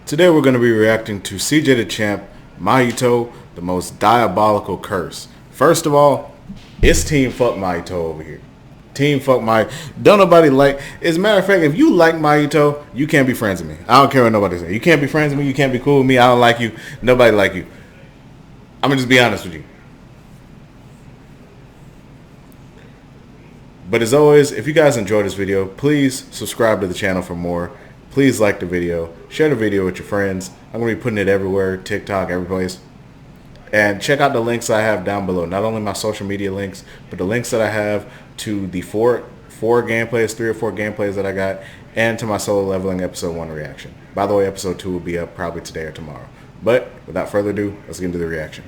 Today we're going to be reacting to CJ Dachamp, Mahito, the most diabolical curse. First of all, it's Team Fuck Mahito over here. Team Fuck Mahito. Don't nobody like... As a matter of fact, if you like Mahito, you can't be friends with me. I don't care what nobody says. You can't be friends with me. You can't be cool with me. I don't like you. Nobody like you. I'm going to just be honest with you. But as always, if you guys enjoyed this video, please subscribe to the channel for more. Please like the video. Share the video with your friends. I'm going to be putting it everywhere, TikTok, every place. And check out the links I have down below. Not only my social media links, but the links that I have to the three or four gameplays that I got, and to my solo leveling episode 1 reaction. By the way, episode 2 will be up probably today or tomorrow. But without further ado, let's get into the reaction.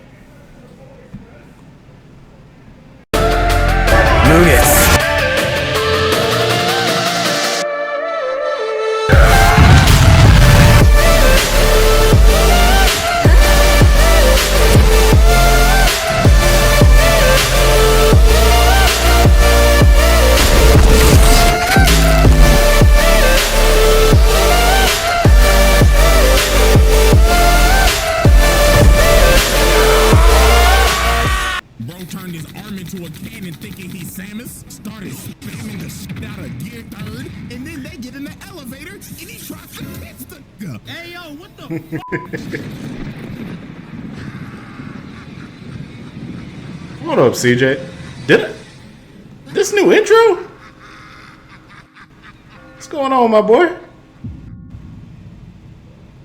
Turned his arm into a cannon thinking he's Samus, started spamming the shit out of Gear 3rd, and then they get in the elevator and he tries to kiss the Hey yo, what the Hold up, CJ. This new intro? What's going on, my boy?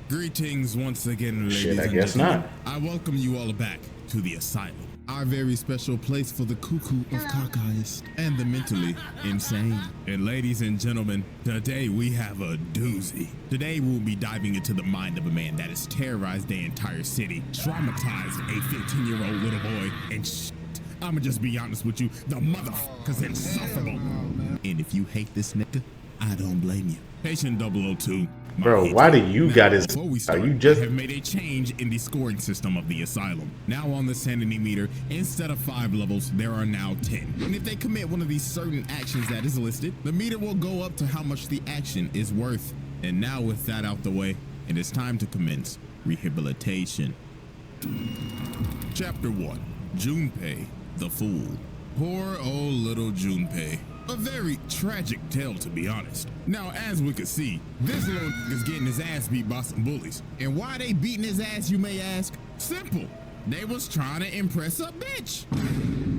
Greetings once again, ladies Shit, I and guess gentlemen. not. I welcome you all back to the asylum. Our very special place for the cuckoo of cockeyes and the mentally insane. And ladies and gentlemen, today we have a doozy. Today we'll be diving into the mind of a man that has terrorized the entire city, traumatized a 15-year-old little boy, and I'ma just be honest with you, the motherfucker's insufferable. And if you hate this nigga, I don't blame you. Patient 002. Bro, why do you got his... Before we start, Are you just... I have made a change in the scoring system of the asylum. Now on the sanity meter, instead of 5 levels, there are now 10. And if they commit one of these certain actions that is listed, the meter will go up to how much the action is worth. And now with that out the way, it is time to commence rehabilitation. Chapter 1. Junpei, the Fool. Poor old little Junpei. A very tragic tale, to be honest. Now, as we could see, this little nigga's getting his ass beat by some bullies. And why they beating his ass, you may ask? Simple. They was trying to impress a bitch.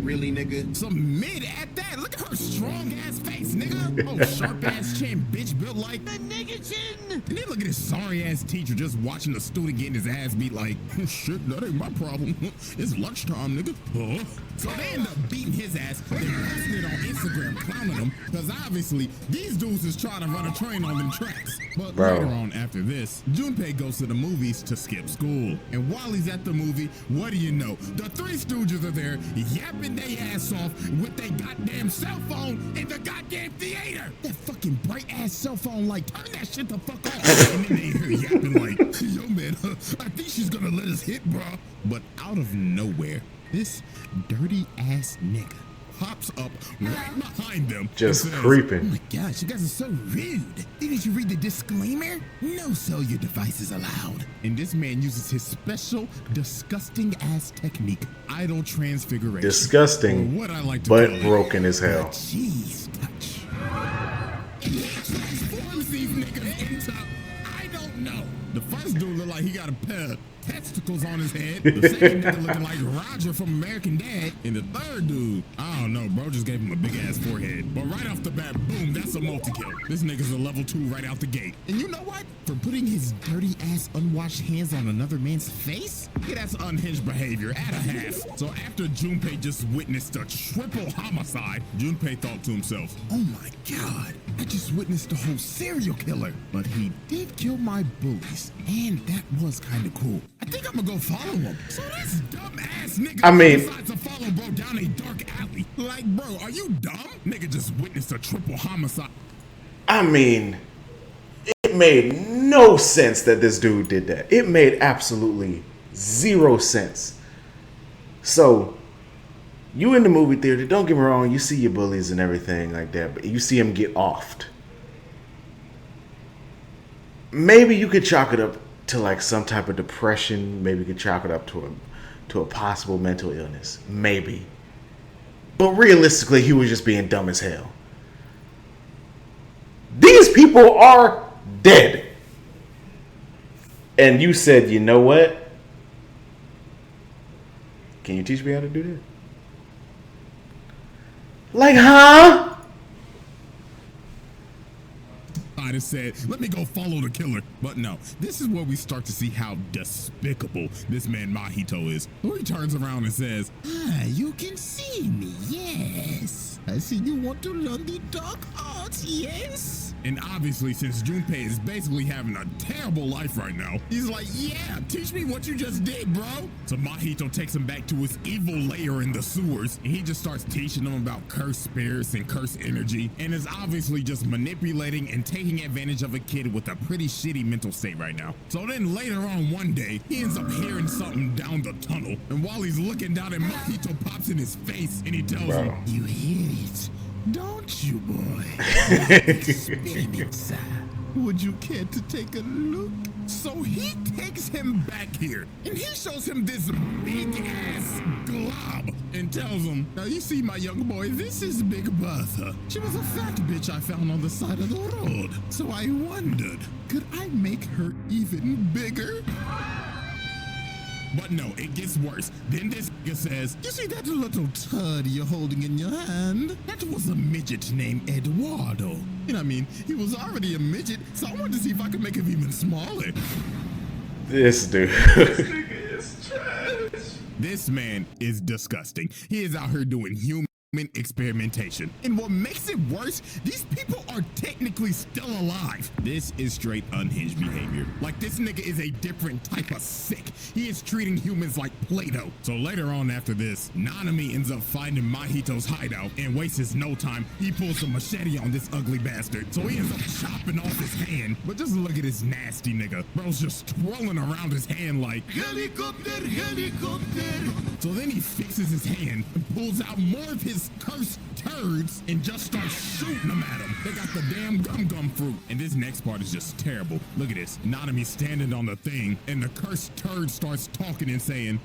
Really, nigga? Some mid at that. Look at her strong ass face, nigga. Oh, sharp ass chin, bitch built like the nigga chin. And then look at this sorry ass teacher just watching the student getting his ass beat like, shit, that ain't my problem. It's lunchtime, nigga. Huh? So they end up beating his ass. They posting it on Instagram, clowning him, because obviously these dudes is trying to run a train on them tracks. But later on after this, Junpei goes to the movies to skip school. And while he's at the movie, what do you know? The Three Stooges are there yapping their ass off with their goddamn cell phone in the goddamn theater. That fucking bright ass cell phone, like, turn that shit the fuck off. And then they hear yapping like, yo man, I think she's gonna let us hit, bro. But out of nowhere, this dirty ass nigga pops up right behind them. Just says, creeping. Oh my gosh, you guys are so rude. Didn't you read the disclaimer? No cellular devices allowed. And this man uses his special, disgusting ass technique, idle transfiguration. Disgusting, or what I like to but call broken it, as hell. the cheese touch. Transforms these niggas into, I don't know. The first dude looked like he got a pair of testicles on his head. The second nigga looking like Roger from American Dad. And the third dude, I don't know, bro just gave him a big ass forehead. But right off the bat, boom, that's a multi-kill. This nigga's a level 2 right out the gate. And you know what? For putting his dirty ass unwashed hands on another man's face? Yeah, that's unhinged behavior at a half. So after Junpei just witnessed a triple homicide, Junpei thought to himself, oh my god, I just witnessed a whole serial killer. But he did kill my bullies. And that was kind of cool. I think I'm gonna go follow him. So this dumb ass nigga decides to follow bro down a dark alley. Like, bro, are you dumb? Nigga just witnessed a triple homicide. I mean, it made no sense that this dude did that. It made absolutely 0 sense. So, you in the movie theater, don't get me wrong, you see your bullies and everything like that, but you see them get offed. Maybe you could chalk it up to like some type of depression. Maybe you could chalk it up to a possible mental illness. Maybe. But realistically, he was just being dumb as hell. These people are dead. And you said, you know what? Can you teach me how to do that? Like, huh? I just said, let me go follow the killer. But no, this is where we start to see how despicable this man Mahito is. So he turns around and says, you can see me, yes. I see you want to learn the dark arts, yes? And obviously, since Junpei is basically having a terrible life right now, he's like, yeah, teach me what you just did, bro. So Mahito takes him back to his evil lair in the sewers, and he just starts teaching him about cursed spirits and cursed energy, and is obviously just manipulating and taking advantage of a kid with a pretty shitty mental state right now. So then later on one day, he ends up hearing something down the tunnel, and while he's looking down, and Mahito pops in his face, and he tells him, you hear it? Don't you, boy? Experiments. Would you care to take a look? So he takes him back here, and he shows him this big-ass glob, and tells him, now you see, my young boy, this is Big Bertha. She was a fat bitch I found on the side of the road. So I wondered, could I make her even bigger? But no, it gets worse. Then this nigga says, you see that little turd you're holding in your hand? That was a midget named Eduardo. You know what I mean? He was already a midget, so I wanted to see if I could make him even smaller. This dude. This nigga is trash. This man is disgusting. He is out here doing human experimentation. And what makes it worse, these people are technically still alive. This is straight unhinged behavior. Like, this nigga is a different type of sick. He is treating humans like Play-Doh. So later on after this, Nanami ends up finding Mahito's hideout and wastes no time. He pulls a machete on this ugly bastard. So he ends up chopping off his hand. But just look at this nasty nigga. Bro's just twirling around his hand like, helicopter, helicopter. So then he fixes his hand and pulls out more of his cursed turds and just starts shooting them at him. They got the damn gum fruit. And this next part is just terrible. Look at this. Nanami standing on the thing, and the cursed turd starts talking and saying,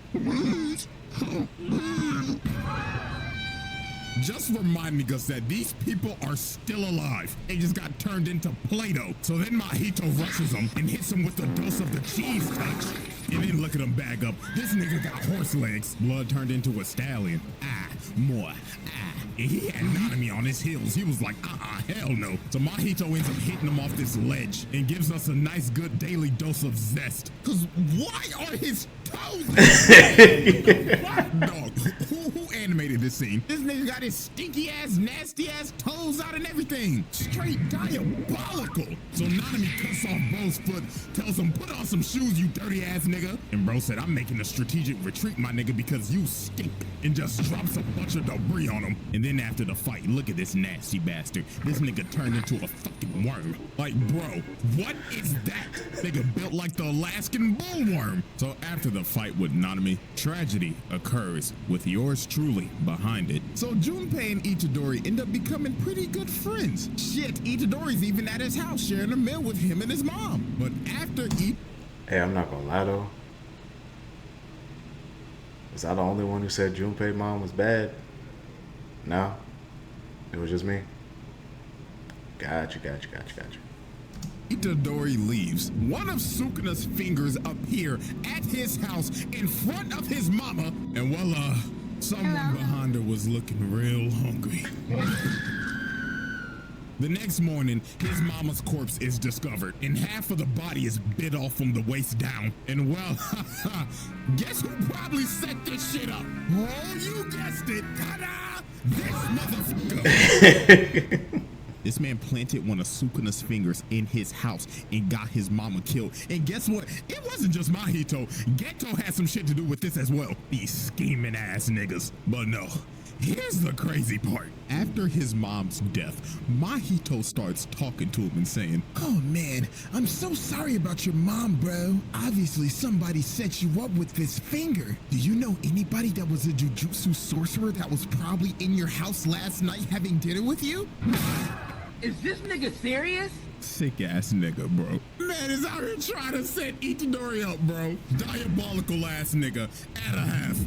just reminding us that these people are still alive. They just got turned into Play-Doh. So then Mahito rushes them and hits him with the dose of the cheese touch. And then look at him bag up. This nigga got horse legs. Blood turned into a stallion. More. And he had Nanami on his heels. He was like, hell no. So Mahito ends up hitting him off this ledge and gives us a nice good daily dose of zest. Cause why are his toes? What dog? Who animated this scene? This nigga got his stinky ass, nasty ass toes out and everything. Straight diabolical. So Nanami cuts off Bro's foot, tells him, put on some shoes, you dirty ass nigga. And Bro said, I'm making a strategic retreat, my nigga, because you stink. And just drops a bunch of debris on him. And then after the fight, look at this nasty bastard. This nigga turned into a fucking worm. Like, bro, what is that? Nigga built like the Alaskan bullworm. So after the fight with Nanami, tragedy occurs with yours truly behind it. So Junpei and Itadori end up becoming pretty good friends. Shit, Itadori's even at his house sharing a meal with him and his mom. But after Hey, I'm not gonna lie though. Was I the only one who said Junpei mom was bad? No? It was just me? Gotcha. Itadori leaves, one of Sukuna's fingers appear at his house in front of his mama, and voila, someone behind her was looking real hungry. The next morning, his mama's corpse is discovered, and half of the body is bit off from the waist down. And well, guess who probably set this shit up? Oh, you guessed it. Ta-da! This motherfucker. This man planted one of Sukuna's fingers in his house and got his mama killed. And guess what? It wasn't just Mahito. Geto had some shit to do with this as well. These scheming ass niggas. But no. Here's the crazy part. After his mom's death, Mahito starts talking to him and saying, oh man, I'm so sorry about your mom, bro. Obviously somebody set you up with this finger. Do you know anybody that was a jujutsu sorcerer that was probably in your house last night having dinner with you? Is this nigga serious? Sick ass nigga, bro. Man is out here trying to set Itadori up, bro. Diabolical ass nigga. At a half.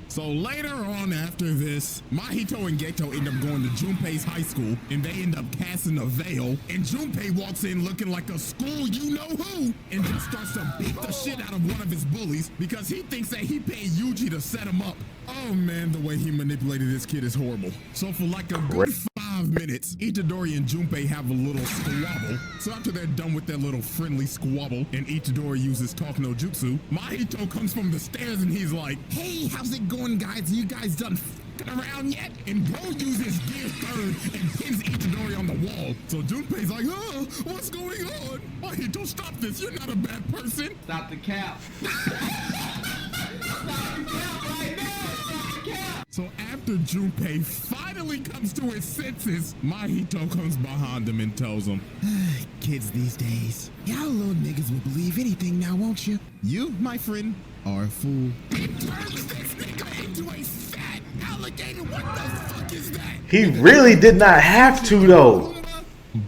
So later on after this, Mahito and Geto end up going to Junpei's high school, and they end up casting a veil, and Junpei walks in looking like a school you-know-who, and just starts to beat the shit out of one of his bullies because he thinks that he paid Yuji to set him up. Oh man, the way he manipulated this kid is horrible. So for like a good 5 minutes, Itadori and Junpei have a little squabble. So after they're done with their little friendly squabble, and Itadori uses Talk no Jutsu, Mahito comes from the stairs and he's like, "Hey, how's it going, guys? Are you guys done f***ing around yet?" And bro uses Gear Third and pins Itadori on the wall. So Junpei's like, "Oh, what's going on? Mahito, stop this. You're not a bad person." Stop the cap. So after Junpei finally comes to his senses, Mahito comes behind him and tells him, "Kids these days, y'all little niggas will believe anything now, won't you? You, my friend, are a fool." He turns this nigga into a fat alligator. What the fuck is that? He really did not have to, though.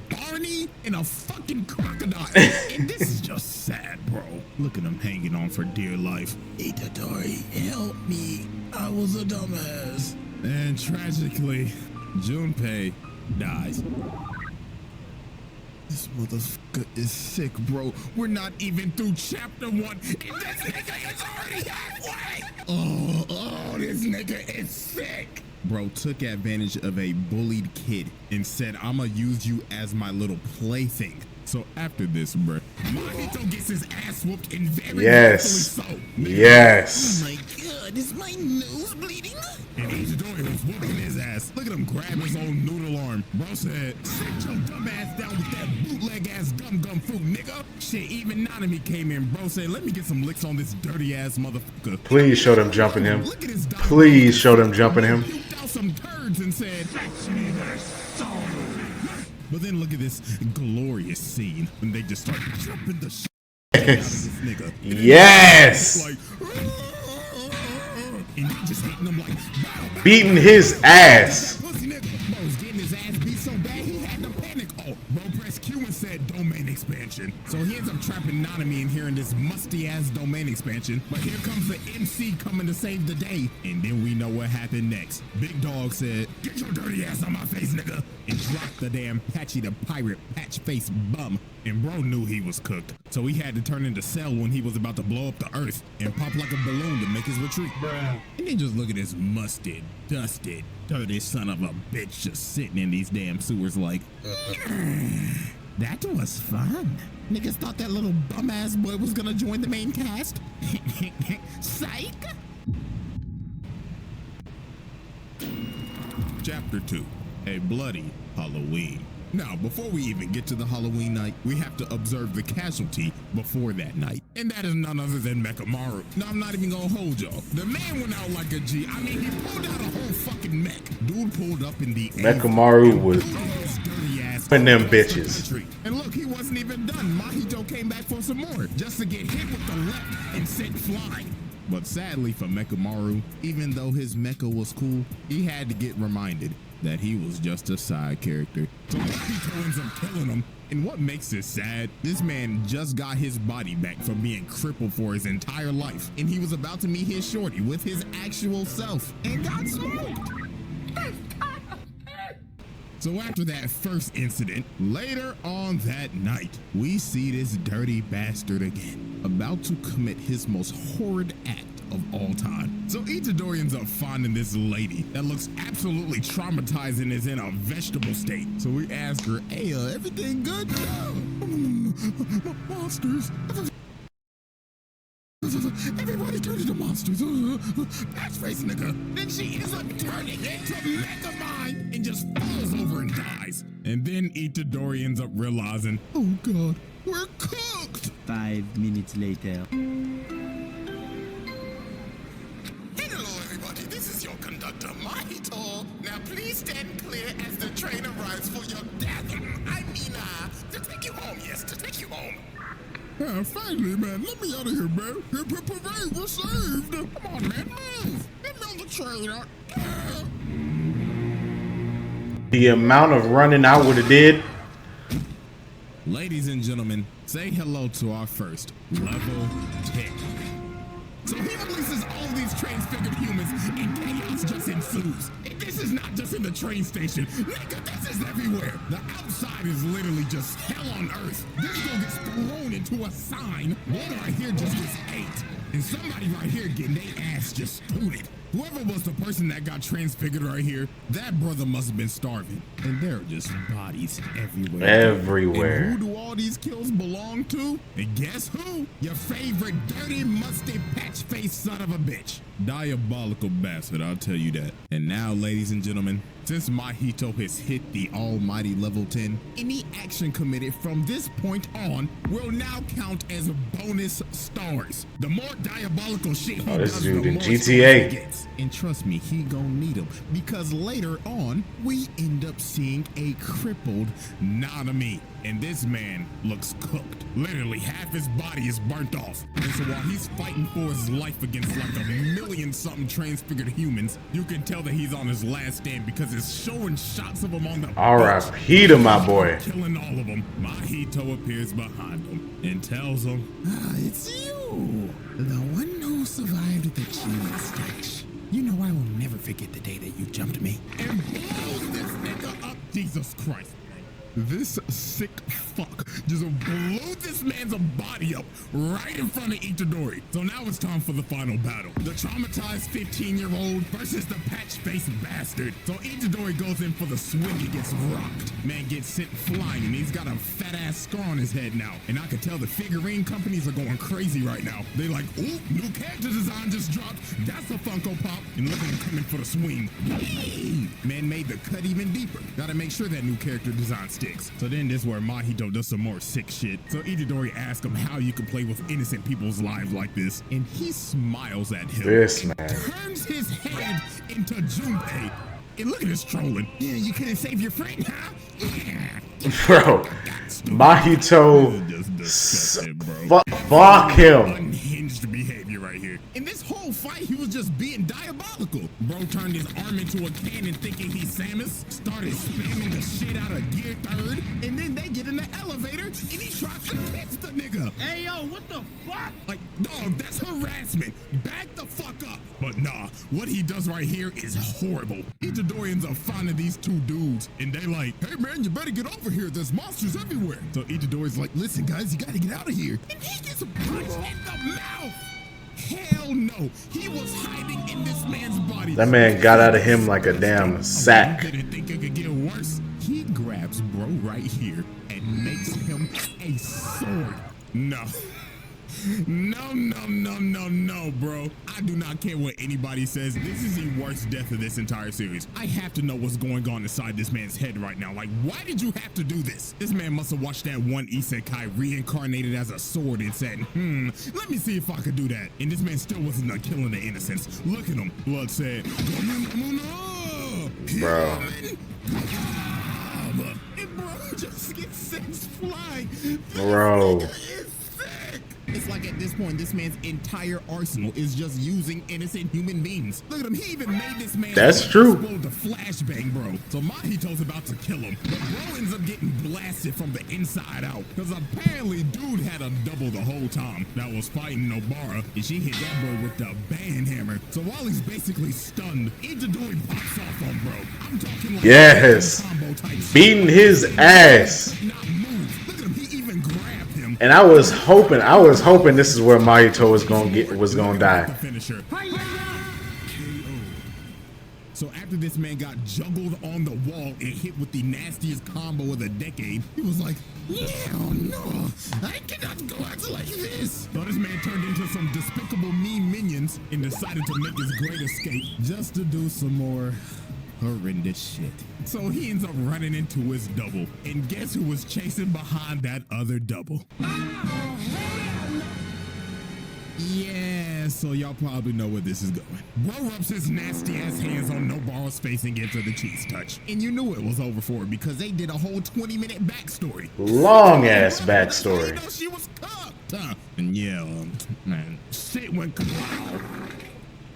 Barney and a fucking crocodile. And this is just sad, bro. Look at him hanging on for dear life. "Itadori, help me. I was a dumbass." And tragically, Junpei dies. This motherfucker is sick, bro. We're not even through chapter 1, and this nigga is already halfway. Oh, this nigga is sick. Bro took advantage of a bullied kid and said, "I'ma use you as my little plaything." So after this, bro, Mahito gets his ass whooped and very Yes. rightfully so. Yes. Oh my god, is my nose bleeding? And Itadori was whooping his ass. Look at him grab his own noodle arm. Bro said, "Sit your dumb ass down with that bootleg ass gum fruit, nigga." Shit, even Nanami came in. Bro said, "Let me get some licks on this dirty ass motherfucker." Please show them jumping him. Look at his Please show them jumping him. He puked out some turds and said, "Fetch me their soul." But then look at this glorious scene when they just start jumping the shit out of this nigga. Yes. Like, and they just hitting him like, bow, bow, Beating his ass. pussy nigga. Bro's getting his ass beat so bad he had to panic. Oh, bro pressed Q and said domain expansion. So he ends up trapping Nanami in here in this musty ass domain expansion. But here comes the MC coming to save the day. And then we know what happened next. Big Dog said, "Get your dirty ass on my face, nigga." And dropped the damn Patchy the pirate patch face bum. And bro knew he was cooked. So he had to turn into Cell when he was about to blow up the earth and pop like a balloon to make his retreat. Bruh. And then just look at this musted, dusted, dirty son of a bitch just sitting in these damn sewers like, that was fun. Niggas thought that little bum ass boy was gonna join the main cast. Psych. Chapter 2, A Bloody Halloween. Now, before we even get to the Halloween night, we have to observe the casualty before that night. And that is none other than Mekamaru. Now, I'm not even gonna hold y'all. The man went out like a G. I mean, he pulled out a whole fucking mech. Dude pulled up in the Mekamaru was putting them bitches. And look, he wasn't even done. Mahito came back for some more, just to get hit with the left and sent flying. But sadly for Mekamaru, even though his mecha was cool, he had to get reminded that he was just a side character. So Mahito ends up killing him. And what makes this sad, this man just got his body back from being crippled for his entire life. And he was about to meet his shorty with his actual self and got smoked. So after that first incident, later on that night, we see this dirty bastard again, about to commit his most horrid act of all time. So Itadori ends up finding this lady that looks absolutely traumatized and is in a vegetable state. So we ask her, "Hey, everything good?" "Monsters. Everybody turn into monsters. Patch face nigga." Then she ends up turning into Megamind and just falls over and dies. And then Itadori ends up realizing, oh god, we're cooked. 5 minutes later. Hello everybody, this is your conductor, Mahito. Now please stand clear as the train arrives for your death. To take you home, yes, to take you home. Finally, man, let me out of here, man. Parade, we're saved. Come on, man, move. Get me on the train. The amount of running I would have did Ladies and gentlemen, say hello to our first level 10. So he releases all these transfigured humans and chaos just ensues. And this is not just in the train station. Nigga, this is everywhere. The outside is literally just hell on earth. This girl gets thrown into a sign. One right here just gets ate. And somebody right here getting their ass just booted. Whoever was the person that got transfigured right here, that brother must have been starving. And there are just bodies everywhere. Everywhere. And who do all these kills belong to? And guess who? Your favorite dirty, musty, patch-faced son of a bitch. Diabolical bastard, I'll tell you that. And now, ladies and gentlemen, since Mahito has hit the almighty level 10, any action committed from this point on will now count as bonus stars. The more diabolical shit he this does, dude the in more GTA. stars he gets. And trust me, he gonna need them, because later on, we end up seeing a crippled Nanami. And this man looks cooked. Literally, half his body is burnt off. And so while he's fighting for his life against like 1,000,000-something transfigured humans, you can tell that he's on his last stand because it's showing shots of him on the R.I.P. to my boy. killing all of them. Mahito appears behind him and tells him, it's you, the one who survived the cheese touch. You know I will never forget the day that you jumped me. And blows this nigga up. Jesus Christ. This sick fuck just blew this man's body up right in front of Itadori. So now it's time for the final battle. The traumatized 15-year-old versus the patch-faced bastard. So Itadori goes in for the swing and gets rocked. Man gets sent flying and he's got a fat-ass scar on his head now. And I can tell the figurine companies are going crazy right now. They like, ooh, new character design just dropped. That's a Funko Pop. And look at him coming for the swing. Hey! Man made the cut even deeper. Gotta make sure that new character design sticks. So then this is where Mahito does some more sick shit. So Itadori asks him how you can play with innocent people's lives like this. And he smiles at him. This man. Turns his head into Junpei. And look at this trolling. Yeah, you couldn't save your friend, huh? Yeah. Bro, Mahito, Disgusting, bro. fuck him. Unhinged behavior right here. In this whole fight, he was just being diabolical. Bro turned his arm into a cannon thinking he's Samus, started spamming the shit out of Gear 3rd, and then they get in the elevator, and he tries to kiss the nigga. Hey, yo, what the fuck? Like, dog, that's harassment. Back the fuck up. But nah, what he does right here is horrible. Itadori ends up finding these two dudes, and they like, hey man, you better get over here. There's monsters everywhere. So Itadori's like, listen guys, you gotta get out of here. And he gets punched in the mouth. Hell no, he was hiding in this man's body. That man got out of him like a damn sack. Didn't think it could get worse. He grabs bro right here and makes him a sword. No. No, bro. I do not care what anybody says. This is the worst death of this entire series. I have to know what's going on inside this man's head right now. Like, why did you have to do this? This man must have watched that one isekai reincarnated as a sword and said, let me see if I could do that. And this man still wasn't done killing the innocents. Look at him. Blood said, Bro. And bro just gets sent flying. Bro. It's like at this point, this man's entire arsenal is just using innocent human beings. Look at him, he even made this man That's true. the flashbang, bro. So Mahito's about to kill him, but bro ends up getting blasted from the inside out. Because apparently dude had a double the whole time that was fighting Nobara, and she hit that bro with the band hammer. So while he's basically stunned, Itadori pops off on bro. I'm talking like Yes. combo type shit. Beating his ass. Not move. Look at him, he even grabbed him. And I was hoping this is where Mahito was gonna die. Finisher. So after this man got juggled on the wall and hit with the nastiest combo of the decade, he was like, no, I cannot go out like this. So this man turned into some despicable mean minions and decided to make his great escape just to do some more horrendous shit. So he ends up running into his double. And guess who was chasing behind that other double? Yeah, so y'all probably know where this is going. Bro rubs his nasty ass hands on Nobara's face and gets her the cheese touch. And you knew it was over for her because they did a whole 20-minute backstory. Long ass backstory. You know she was cooked. And yeah, man, shit went kapow.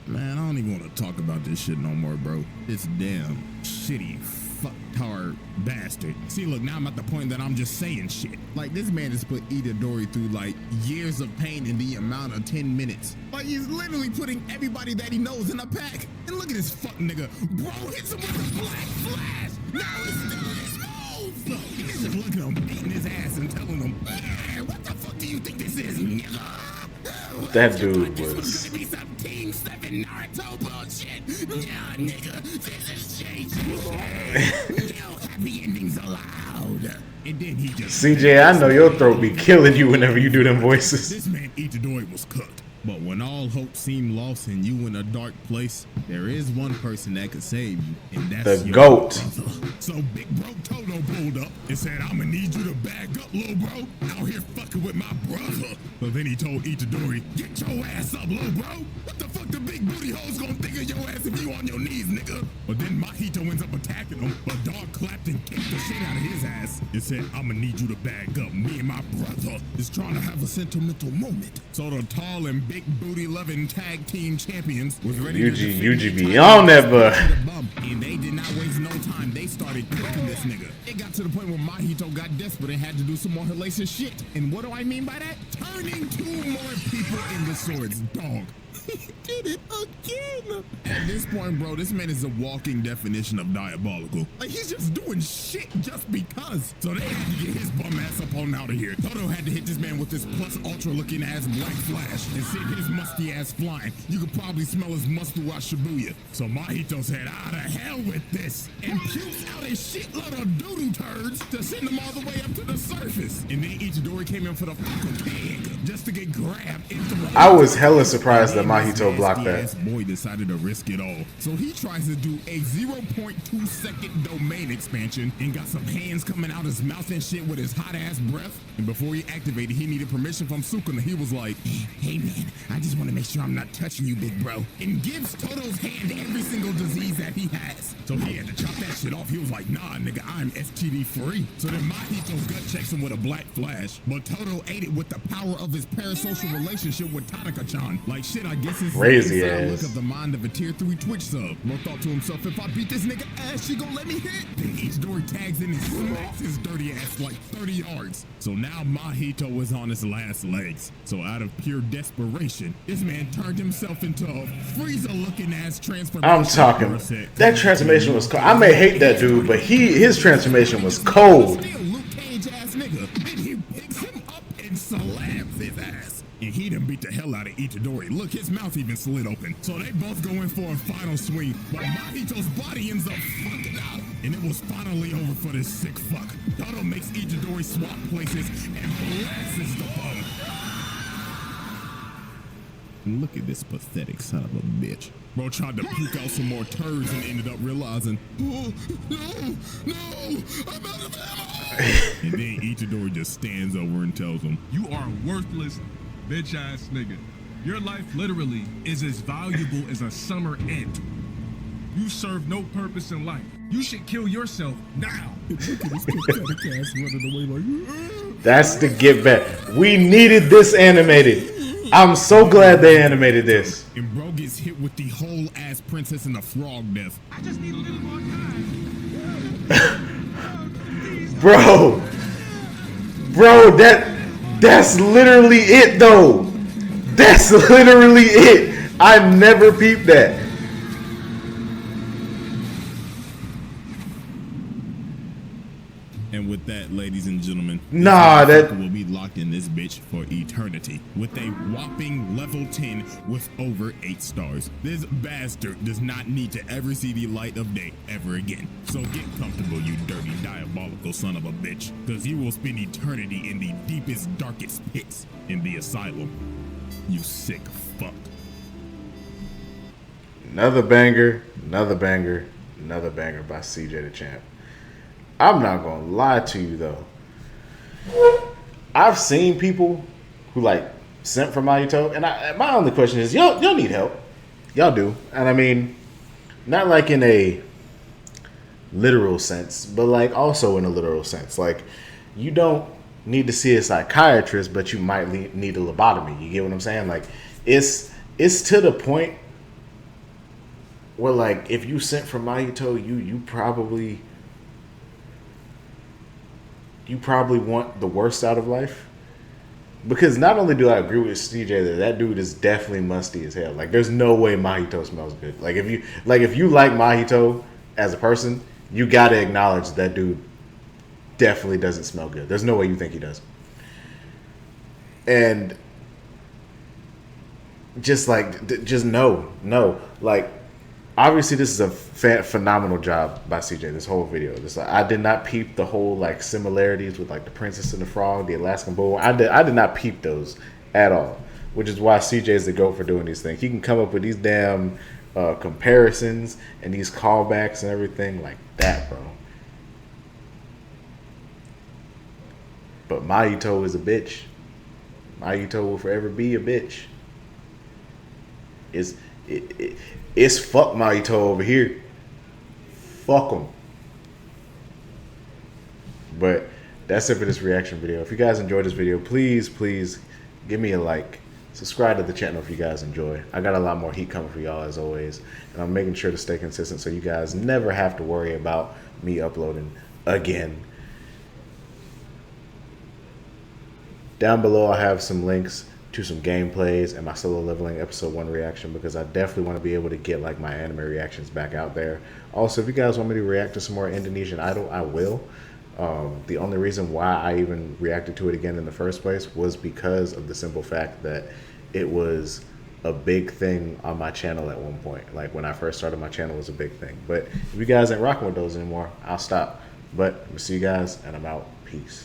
Man, I don't even want to talk about this shit no more, bro. It's damn shitty fucktard bastard. See, look, now I'm at the point that I'm just saying shit. Like, this man has put Itadori through, like, years of pain in the amount of 10 minutes. Like, he's literally putting everybody that he knows in a pack. And look at this fuck nigga. Bro hits him with a black flash. Now he's doing his moves. He's just looking at him, beating his ass and telling him, hey, what the fuck do you think this is, nigga? That dude was... This was some Team 7 Naruto bullshit. Nah, nigga, this is changing. No happy endings allowed. And then he just... CJ, I know your throat be killing you whenever you do them voices. This man Itadori was cooked. But when all hope seemed lost and you in a dark place, there is one person that could save you, and that's the your GOAT. brother. So Big Bro Toto pulled up and said, I'ma need you to bag up, little bro. Out here fucking with my brother. So then he told Itadori, get your ass up, little bro. What the fuck the big booty hoes gonna think of your ass if you on your knees, nigga? But then Mahito ends up attacking him, but Dog clapped and kicked the shit out of his ass and said, I'ma need you to bag up. Me and my brother is trying to have a sentimental moment. So the tall and big booty loving tag team champions was ready to UG be on that, but and they did not waste no time. They started cooking this nigga. It got to the point where Mahito got desperate and had to do some more hellacious shit. And what do I mean by that? Turning 2 more people into swords. Dog. He did it again. At this point, bro, this man is a walking definition of diabolical. Like, he's just doing shit just because. So they had to get his bum ass up on out of here. Toto had to hit this man with this plus ultra looking ass black flash and send his musty ass flying. You could probably smell his must throughout Shibuya. So Mahito said, out of hell with this, and pukes out a shitload of doodoo turds to send them all the way up to the surface. And then Itadori came in for the fucking pig just to get grabbed into the... I was hella surprised that Mahito blocked that. Boy decided to risk it all. So he tries to do a 0.2 second domain expansion and got some hands coming out his mouth and shit with his hot ass breath. And before he activated, he needed permission from Sukuna. He was like, hey man, I just want to make sure I'm not touching you, big bro. And gives Toto's hand every single disease that he has. So he had to chop that shit off. He was like, nah, nigga, I'm STD free. So then Mahito's gut checks him with a black flash. But Toto ate it with the power of his parasocial relationship with Tanaka-chan. Like shit, I guess it's crazy the ass. look of the mind of a tier 3 Twitch sub. Mo thought to himself, if I beat this nigga ass, she gon' let me hit. Then Itadori tags in and smacks his dirty ass like 30 yards. So now Mahito was on his last legs. So out of pure desperation, this man turned himself into a Frieza-looking ass transformation. I'm talking. That transformation was cold. I may hate that dude, but his transformation was cold. Still Luke Cage ass nigga. Then he picks him up and slams his ass. And he done beat the hell out of Itadori. Look, his mouth even slid open. So they both go in for a final swing, but Mahito's body ends up fucking out. And it was finally over for this sick fuck. Toto makes Itadori swap places and blasts the bum. Look at this pathetic son of a bitch. Bro tried to puke out some more turds and ended up realizing, oh, no, I'm out of ammo. And then Itadori just stands over and tells him, You are a worthless, bitch ass nigga. Your life literally is as valuable as a summer ant. You serve no purpose in life. You should kill yourself now. look at this pathetic ass running away like, That's the get back. We needed this animated. I'm so glad they animated this. And bro gets hit with the whole ass princess and the frog death. I just need a little more time. Bro, that's literally it though. That's literally it. I never peeped that. And with that, ladies and gentlemen, Nah, that will be locked in this bitch for eternity with a whopping level 10 with over 8 stars. This bastard does not need to ever see the light of day ever again. So get comfortable, you dirty, diabolical son of a bitch, because you will spend eternity in the deepest, darkest pits in the asylum. You sick fuck. another banger, another banger, another banger by CJ Dachamp. I'm not gonna lie to you though. I've seen people who like sent from Mahito, and my only question is, y'all need help. Y'all do, and I mean, not like in a literal sense, but like also in a literal sense. Like, you don't need to see a psychiatrist, but you might need a lobotomy. You get what I'm saying? Like, it's to the point where like if you sent from Mahito, you probably you probably want the worst out of life. Because not only do I agree with CJ that dude is definitely musty as hell. Like, there's no way mojito smells good. Like, if you like mojito as a person, you gotta acknowledge that dude definitely doesn't smell good. There's no way you think he does. And just no. Like, obviously, this is a phenomenal job by CJ. This whole video. I did not peep the whole like similarities with like the Princess and the Frog, the Alaskan Bull. I did not peep those at all. Which is why CJ is the GOAT for doing these things. He can come up with these damn comparisons and these callbacks and everything like that, bro. But Mojito is a bitch. Mojito will forever be a bitch. It's fuck Mojito over here. Fuck them. But that's it for this reaction video. If you guys enjoyed this video, please give me a like. Subscribe to the channel if you guys enjoy. I got a lot more heat coming for y'all as always. And I'm making sure to stay consistent so you guys never have to worry about me uploading again. Down below I have some links to some gameplays and my solo leveling episode 1 reaction, because I definitely want to be able to get like my anime reactions back out there. Also, if you guys want me to react to some more Indonesian Idol, I will. The only reason why I even reacted to it again in the first place was because of the simple fact that it was a big thing on my channel at one point. Like, when I first started my channel, it was a big thing. But if you guys ain't rocking with those anymore, I'll stop. But I'm gonna see you guys, and I'm out. Peace.